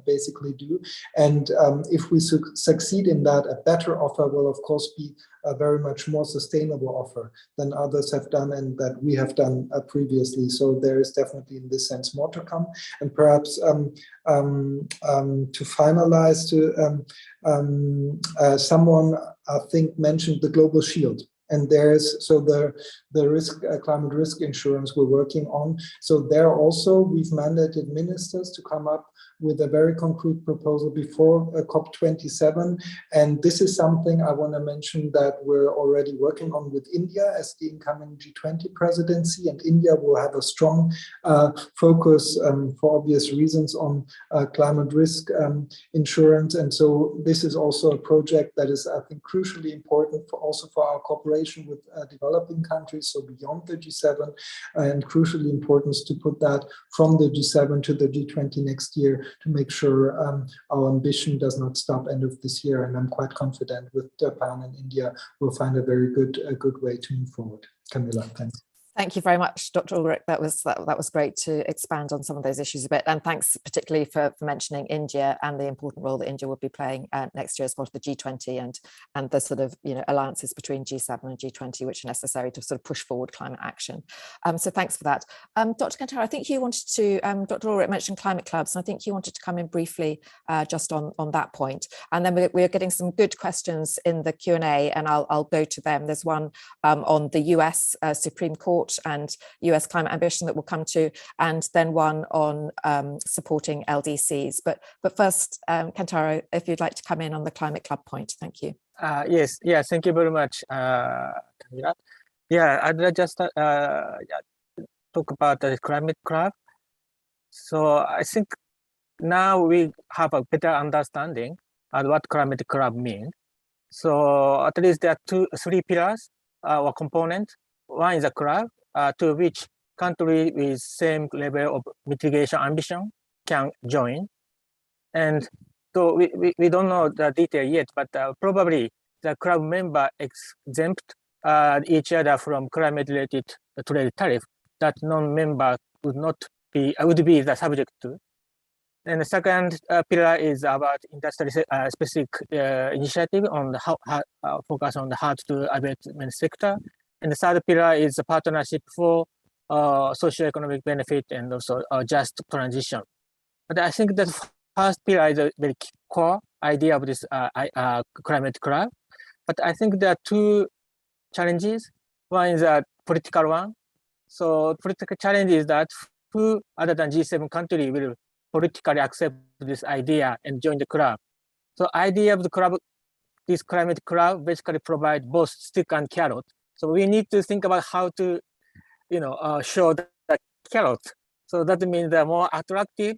basically do. And if we succeed in that, a better offer will of course be a very much more sustainable offer than others have done and that we have done previously. So there is definitely in this sense more to come. And perhaps to finalize, someone I think mentioned the global shield. And there's the risk climate risk insurance we're working on. So there also we've mandated ministers to come up with a very concrete proposal before COP27. And this is something I want to mention that we're already working on with India as the incoming G20 presidency. And India will have a strong focus for obvious reasons on climate risk insurance. And so this is also a project that is, I think, crucially important for our cooperation with developing countries, so beyond the G7, and crucially important to put that from the G7 to the G20 next year to make sure our ambition does not stop end of this year. And I'm quite confident with Japan and India we'll find a very good way to move forward. Camilla, thanks. Thank you very much, Dr. Ulrich. That was great to expand on some of those issues a bit. And thanks particularly for mentioning India and the important role that India will be playing next year as part of the G20 and the sort of alliances between G7 and G20, which are necessary to sort of push forward climate action. So thanks for that. Dr. Kentaro, I think you wanted to, Dr. Ulrich mentioned climate clubs, and I think you wanted to come in briefly just on that point. And then we're getting some good questions in the Q&A, and I'll go to them. There's one on the US Supreme Court and US climate ambition that we'll come to, and then one on supporting LDCs. But first, Kentaro, if you'd like to come in on the Climate Club point, thank you. Yes, yeah, thank you very much, Tamira. Yeah, I'd like just talk about the climate club. So I think now we have a better understanding of what climate club means. So at least there are three pillars or components. One is a club to which country with same level of mitigation ambition can join. And so we don't know the detail yet, but probably the club member exempt each other from climate-related trade tariff that non-member would be the subject to. And the second pillar is about industry-specific initiative on the focus on the hard-to-abate sector. And the third pillar is a partnership for socio-economic benefit and also just transition. But I think the first pillar is a very core idea of this climate club. But I think there are two challenges. One is a political one. So political challenge is that who other than G7 country will politically accept this idea and join the club. So idea of the club, this climate club basically provide both stick and carrot. So we need to think about how to, show the carrot. So that means the more attractive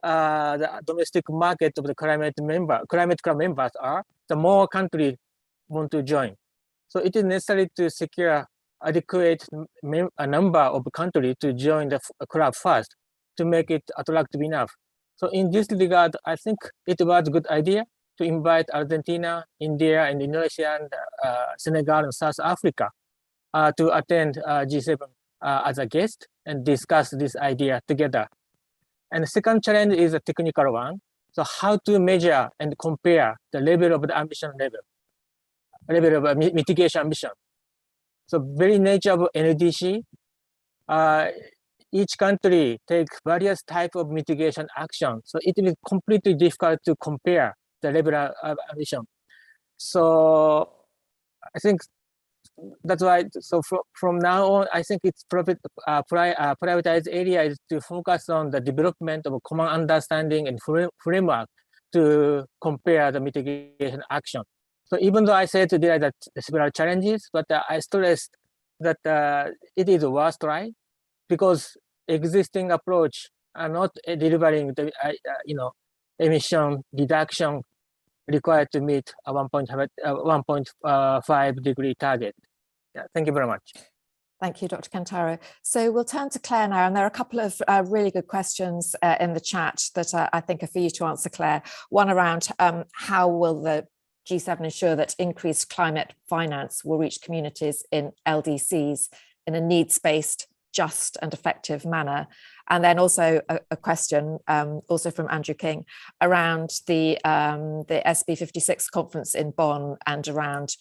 the domestic market of the climate club members are, the more countries want to join. So it is necessary to secure adequate number of countries to join the club first to make it attractive enough. So in this regard, I think it was a good idea to invite Argentina, India, and Indonesia, and Senegal, and South Africa to attend G7 as a guest and discuss this idea together. And the second challenge is a technical one. So how to measure and compare the level of the ambition level of mitigation ambition. So very nature of NDC, each country takes various types of mitigation action. So it is completely difficult to compare the level of ambition. So I think that's why, so from now on, I think it's prioritized area is to focus on the development of a common understanding and framework to compare the mitigation action. So even though I said there are several challenges, but I stressed that it is a worth try because existing approach are not delivering the emission reduction required to meet a 1.5 degree target. Yeah, thank you very much. Thank you, Dr. Kentaro. So we'll turn to Claire now, and there are a couple of really good questions in the chat that I think are for you to answer, Claire. One around how will the G7 ensure that increased climate finance will reach communities in LDCs in a needs-based, just and effective manner? And then also a question also from Andrew King around the SB 56 conference in Bonn and around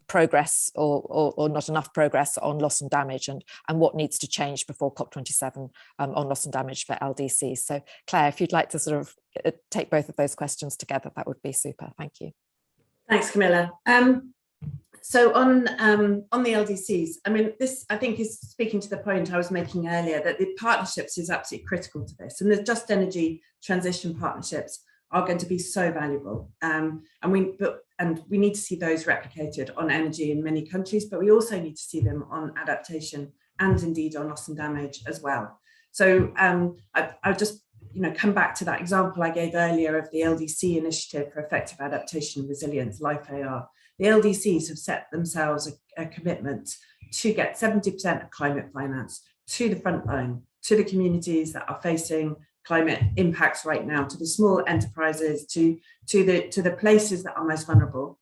progress or not enough progress on loss and damage and what needs to change before COP27 on loss and damage for LDCs. So Claire, if you'd like to sort of take both of those questions together, that would be super. Thank you. Thanks, Camilla. So on the LDCs, I mean, this I think is speaking to the point I was making earlier that the partnerships is absolutely critical to this, and the just energy transition partnerships are going to be so valuable, and we need to see those replicated on energy in many countries, but we also need to see them on adaptation and indeed on loss and damage as well. So I'll just come back to that example I gave earlier of the LDC Initiative for Effective Adaptation and Resilience, LIFE-AR. The LDCs have set themselves a commitment to get 70% of climate finance to the front line, to the communities that are facing climate impacts right now, to the small enterprises, to the places that are most vulnerable.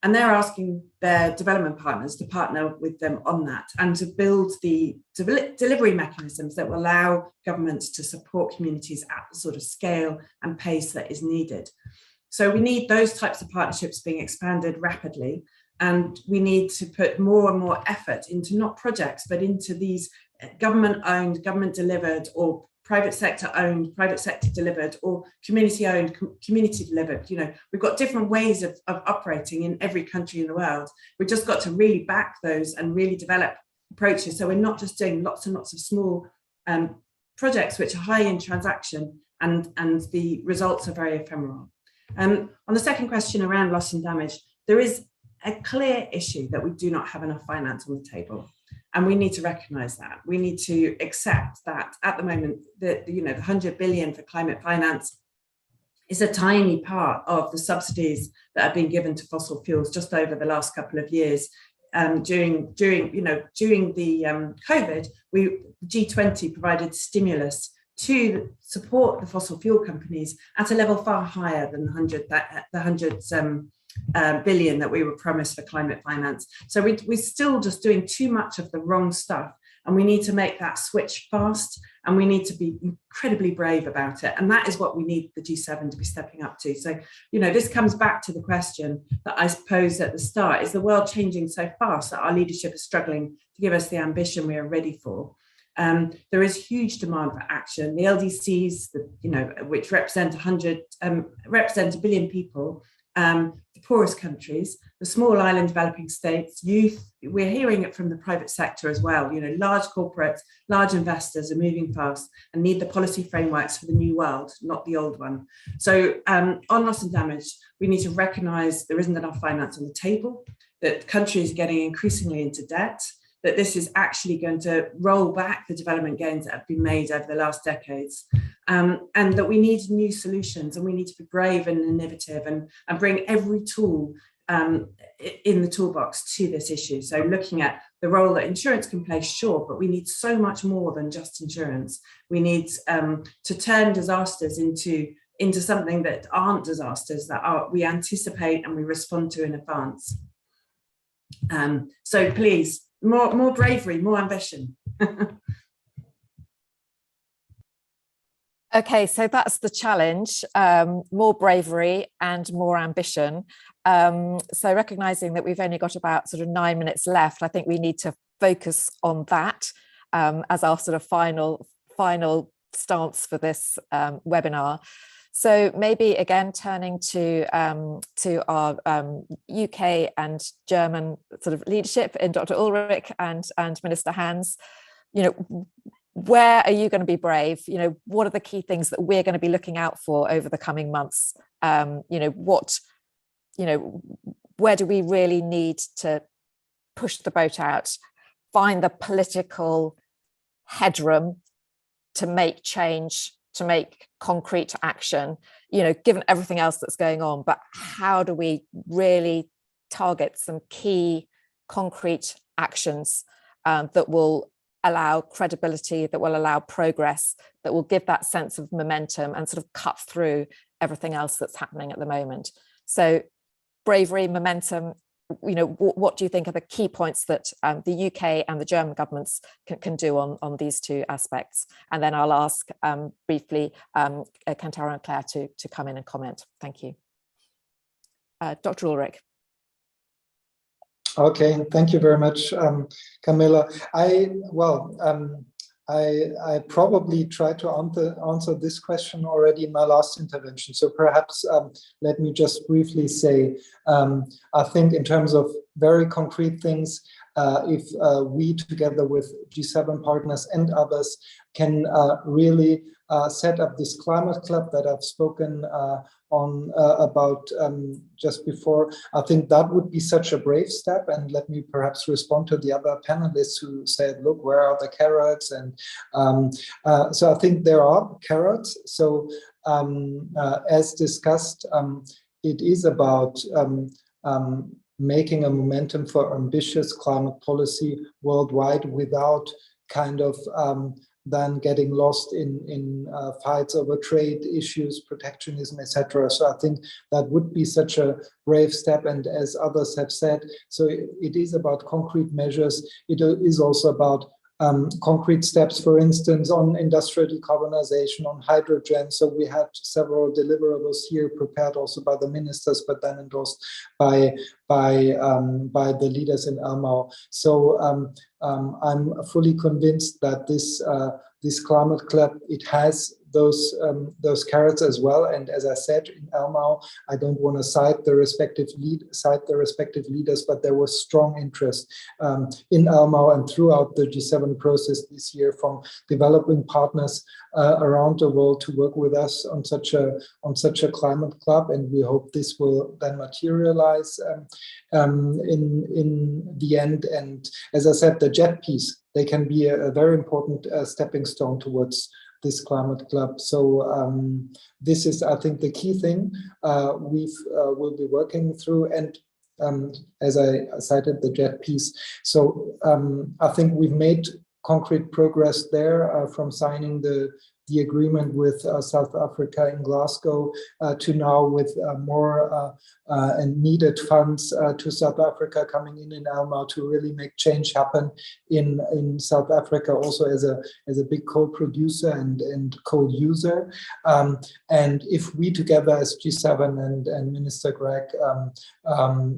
And they're asking their development partners to partner with them on that and to build the delivery mechanisms that will allow governments to support communities at the sort of scale and pace that is needed. So we need those types of partnerships being expanded rapidly, and we need to put more and more effort into not projects, but into these government-owned, government-delivered, or private sector-owned, private sector-delivered, or community-owned, community-delivered. We've got different ways of operating in every country in the world. We've just got to really back those and really develop approaches. So we're not just doing lots and lots of small projects which are high in transaction and the results are very ephemeral. On the second question around loss and damage, there is a clear issue that we do not have enough finance on the table. And we need to recognise that. We need to accept that at the moment, the 100 billion for climate finance is a tiny part of the subsidies that have been given to fossil fuels just over the last couple of years. During the COVID, G20 provided stimulus to support the fossil fuel companies at a level far higher than the 100 billion that we were promised for climate finance. So we're still just doing too much of the wrong stuff, and we need to make that switch fast, and we need to be incredibly brave about it. And that is what we need the G7 to be stepping up to. So, this comes back to the question that I posed at the start: is the world changing so fast that our leadership is struggling to give us the ambition we are ready for? There is huge demand for action. The LDCs, which represent 1 billion people, the poorest countries, the small island developing states, youth. We're hearing it from the private sector as well. Large corporates, large investors are moving fast and need the policy frameworks for the new world, not the old one. So on loss and damage, we need to recognise there isn't enough finance on the table, that countries are getting increasingly into debt, that this is actually going to roll back the development gains that have been made over the last decades, and that we need new solutions, and we need to be brave and innovative and bring every tool in the toolbox to this issue. So looking at the role that insurance can play, sure, but we need so much more than just insurance. We need to turn disasters into something that aren't disasters, that we anticipate and we respond to in advance. So please, more bravery, more ambition. Okay, so that's the challenge, more bravery and more ambition. So recognising that we've only got about sort of 9 minutes left, I think we need to focus on that as our sort of final stance for this webinar. So maybe again, turning to our UK and German sort of leadership in Dr. Ulrich and Minister Hans, where are you going to be brave? What are the key things that we're going to be looking out for over the coming months? Where do we really need to push the boat out, find the political headroom to make change, to make concrete action, given everything else that's going on? But how do we really target some key concrete actions that will allow credibility, that will allow progress, that will give that sense of momentum and sort of cut through everything else that's happening at the moment? So bravery, momentum, what do you think are the key points that the UK and the German governments can do on these two aspects? And then I'll ask briefly Kentaro and Claire to come in and comment. Thank you. Dr. Ulrich. Okay, thank you very much, Camilla. I probably tried to answer this question already in my last intervention. So perhaps let me just briefly say, I think in terms of very concrete things, if we together with G7 partners and others can really set up this climate club that I've spoken on about just before, I think that would be such a brave step. And let me perhaps respond to the other panelists who said, look, where are the carrots? And so I think there are carrots. So as discussed, it is about making a momentum for ambitious climate policy worldwide without kind of then getting lost in fights over trade issues, protectionism, etc. So I think that would be such a brave step. And as others have said, so it is about concrete measures. It is also about concrete steps, for instance, on industrial decarbonization, on hydrogen. So we had several deliverables here prepared also by the ministers, but then endorsed by by the leaders in LCAW. So I'm fully convinced that this climate club, it has those carrots as well. And as I said, in LCAW, I don't want to cite the respective leaders, but there was strong interest in LCAW and throughout the G7 process this year from developing partners around the world to work with us on such a climate club. And we hope this will then materialize in the end. And as I said, the JET piece, they can be a very important stepping stone towards this climate club. So this is, I think, the key thing we'll be working through. And as I cited, the JET piece. So I think we've made concrete progress there from signing the agreement with South Africa in Glasgow to now with more and needed funds to South Africa coming in LCAW to really make change happen in South Africa, also as a big coal producer and coal user. And if we together as G7 and Minister Greg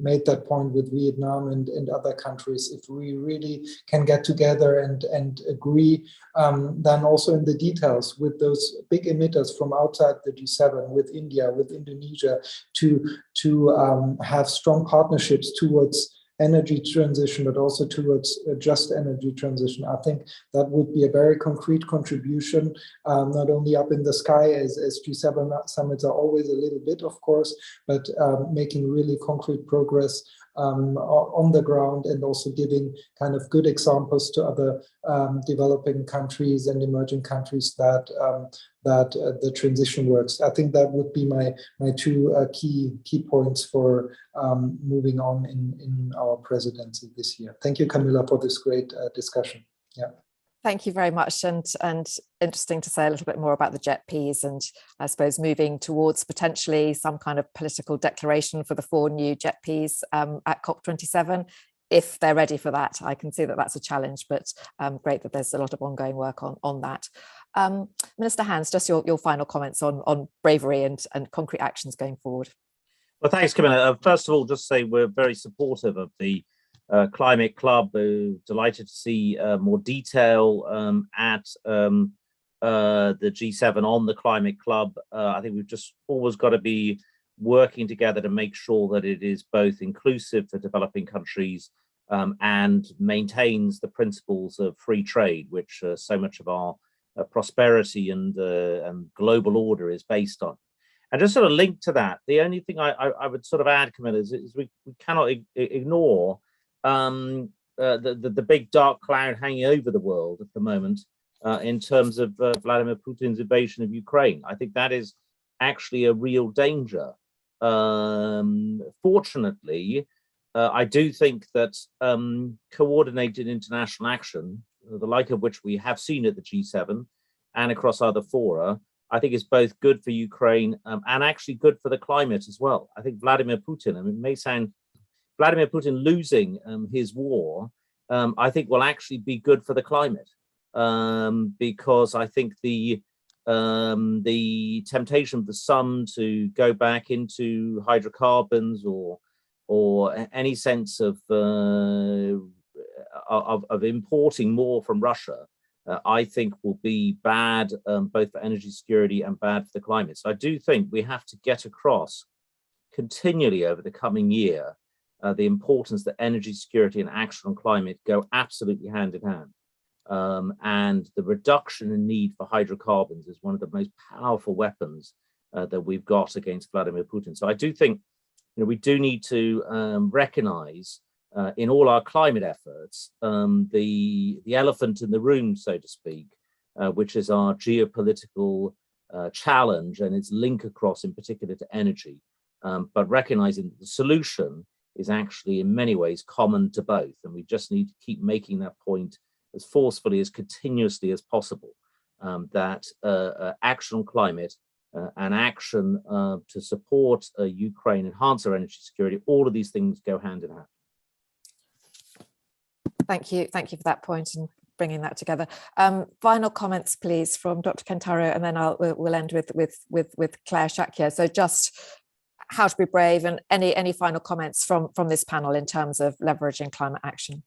made that point with Vietnam and other countries, if we really can get together and agree, then also in the details with those big emitters from outside the G7, with India, with Indonesia, to have strong partnerships towards energy transition, but also towards just energy transition. I think that would be a very concrete contribution, not only up in the sky as G7 summits are always a little bit, of course, but making really concrete progress on the ground, and also giving kind of good examples to other developing countries and emerging countries that the transition works. I think that would be my two key points for moving on in our presidency this year. Thank you, Camilla, for this great discussion. Yeah. Thank you very much, and interesting to say a little bit more about the JETPs, and I suppose moving towards potentially some kind of political declaration for the 4 new JETPs at COP27, if they're ready for that. I can see that that's a challenge, but great that there's a lot of ongoing work on that. Minister Hans, just your final comments on bravery and concrete actions going forward. Well, thanks, Camilla. First of all, just say we're very supportive of the Climate Club. Delighted to see more detail at the G7 on the Climate Club. I think we've just always got to be working together to make sure that it is both inclusive for developing countries and maintains the principles of free trade, which so much of our prosperity and global order is based on. And just sort of linked to that, the only thing I would sort of add, Camilla, is we cannot ignore the big dark cloud hanging over the world at the moment in terms of Vladimir Putin's invasion of Ukraine. I think that is actually a real danger. Fortunately, I do think that coordinated international action, the like of which we have seen at the G7 and across other fora, I think is both good for Ukraine and actually good for the climate as well. I think Vladimir Putin, I mean, it may sound Vladimir Putin losing his war, I think will actually be good for the climate, because I think the temptation of the sun to go back into hydrocarbons or any sense of importing more from Russia, I think will be bad both for energy security and bad for the climate. So I do think we have to get across continually over the coming year the importance that energy security and action on climate go absolutely hand in hand. And the reduction in need for hydrocarbons is one of the most powerful weapons that we've got against Vladimir Putin. So I do think, we do need to recognize in all our climate efforts the elephant in the room, so to speak, which is our geopolitical challenge and its link across in particular to energy, but recognizing that the solution is actually in many ways common to both. And we just need to keep making that point as forcefully, as continuously as possible, that action on climate and action to support Ukraine, enhance our energy security, all of these things go hand in hand. Thank you for that point and bringing that together. Final comments, please, from Dr. Kentaro, and then we'll end with Claire Shakya. So just how to be brave, and any final comments from this panel in terms of leveraging climate action.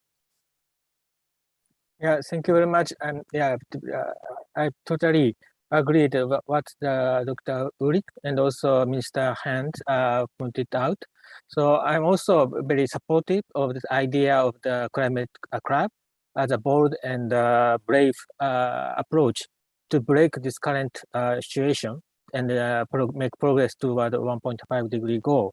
Yeah, thank you very much. And yeah, I totally agree with what Dr. Ulrich and also Minister Hand pointed out. So I'm also very supportive of this idea of the climate club as a bold and brave approach to break this current situation and make progress toward the 1.5 degree goal.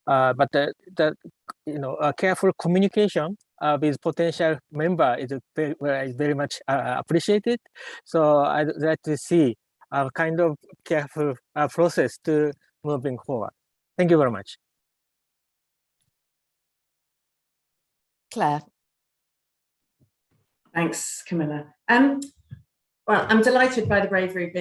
But a careful communication with potential member is very much appreciated. So I'd like to see a kind of careful process to moving forward. Thank you very much. Claire. Thanks, Camilla. Well, I'm delighted by the bravery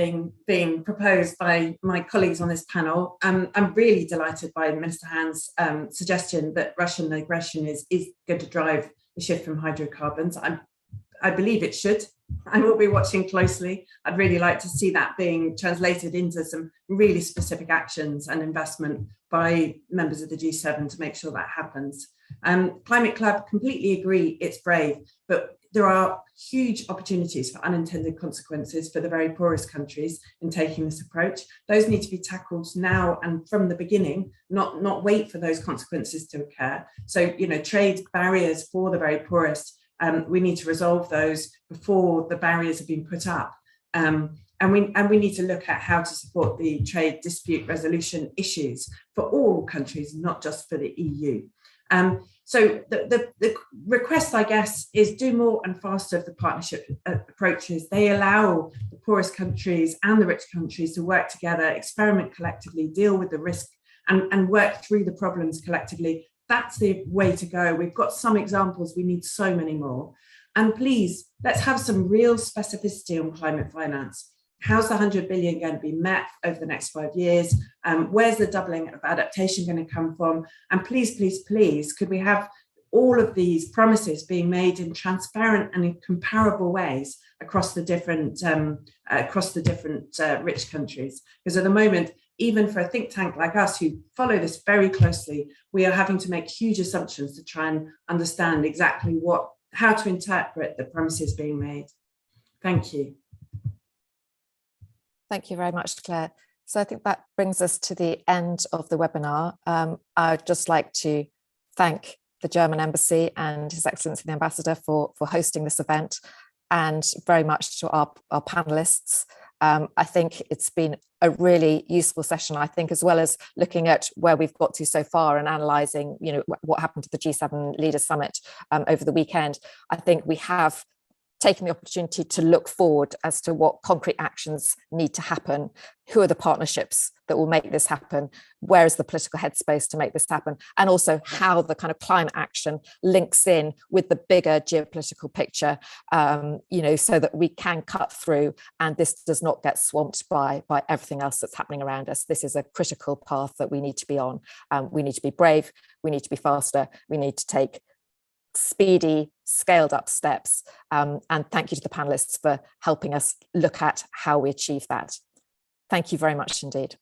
being proposed by my colleagues on this panel. I'm really delighted by Minister Hand's suggestion that Russian aggression is going to drive the shift from hydrocarbons. I believe it should. I will be watching closely. I'd really like to see that being translated into some really specific actions and investment by members of the G7 to make sure that happens. Climate Club, completely agree, it's brave, but there are huge opportunities for unintended consequences for the very poorest countries in taking this approach. Those need to be tackled now and from the beginning, not wait for those consequences to occur. So, trade barriers for the very poorest, we need to resolve those before the barriers have been put up. And we need to look at how to support the trade dispute resolution issues for all countries, not just for the EU. So the request, I guess, is do more and faster of the partnership approaches. They allow the poorest countries and the rich countries to work together, experiment collectively, deal with the risk, and work through the problems collectively. That's the way to go. We've got some examples. We need so many more. And please, let's have some real specificity on climate finance. How's the 100 billion going to be met over the next 5 years? Where's the doubling of adaptation going to come from? And please, please, please, could we have all of these promises being made in transparent and in comparable ways across the different rich countries? Because at the moment, even for a think tank like us who follow this very closely, we are having to make huge assumptions to try and understand exactly how to interpret the promises being made. Thank you. Thank you very much, Claire. So I think that brings us to the end of the webinar. I'd just like to thank the German Embassy and His Excellency the Ambassador for hosting this event, and very much to our panelists. I think it's been a really useful session, I think, as well as looking at where we've got to so far and analysing, what happened to the G7 Leaders Summit over the weekend. I think we have taking the opportunity to look forward as to what concrete actions need to happen, who are the partnerships that will make this happen, where is the political headspace to make this happen, and also how the kind of climate action links in with the bigger geopolitical picture, so that we can cut through and this does not get swamped by everything else that's happening around us. This is a critical path that we need to be on. We need to be brave, we need to be faster, we need to take speedy, scaled up steps. And thank you to the panelists for helping us look at how we achieve that. Thank you very much indeed.